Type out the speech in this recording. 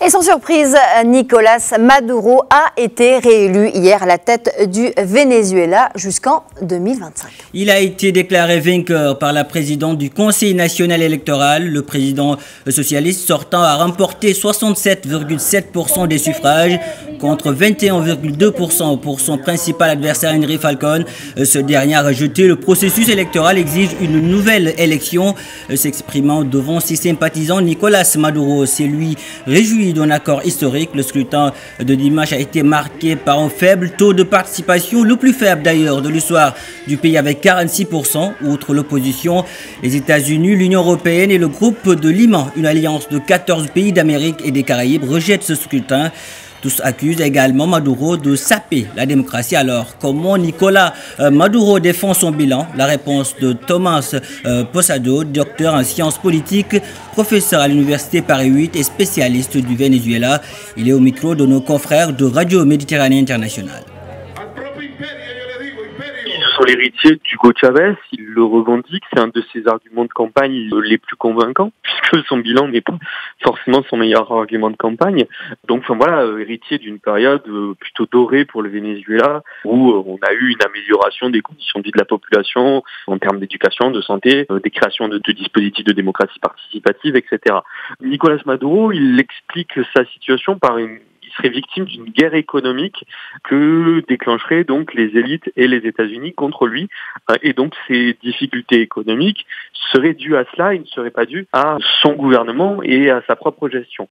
Et sans surprise, Nicolás Maduro a été réélu hier à la tête du Venezuela jusqu'en 2025. Il a été déclaré vainqueur par la présidente du Conseil national électoral. Le président socialiste sortant a remporté 67,7% des suffrages contre 21,2% pour son principal adversaire Henry Falcón. Ce dernier a rejeté le processus électoral, exige une nouvelle élection. S'exprimant devant ses sympathisants, Nicolás Maduro s'est lui réjoui d'un accord historique. Le scrutin de dimanche a été marqué par un faible taux de participation, le plus faible d'ailleurs de l'histoire du pays avec 46%. Outre l'opposition, les États-Unis, l'Union européenne et le groupe de Lima, une alliance de 14 pays d'Amérique et des Caraïbes, rejettent ce scrutin. Tous accusent également Maduro de saper la démocratie. Alors, comment Nicolás Maduro défend son bilan? La réponse de Tomás Posado, docteur en sciences politiques, professeur à l'université Paris 8 et spécialiste du Venezuela. Il est au micro de nos confrères de Radio Méditerranée Internationale. Ils sont l'héritier d'Hugo Chávez, il le revendique, c'est un de ses arguments de campagne les plus convaincants, puisque son bilan n'est pas forcément son meilleur argument de campagne. Donc voilà, héritier d'une période plutôt dorée pour le Venezuela, où on a eu une amélioration des conditions de vie de la population, en termes d'éducation, de santé, des créations de dispositifs de démocratie participative, etc. Nicolás Maduro, il explique sa situation par il serait victime d'une guerre économique que déclencheraient donc les élites et les États-Unis contre lui. Et donc ces difficultés économiques seraient dues à cela, et ne seraient pas dues à son gouvernement et à sa propre gestion.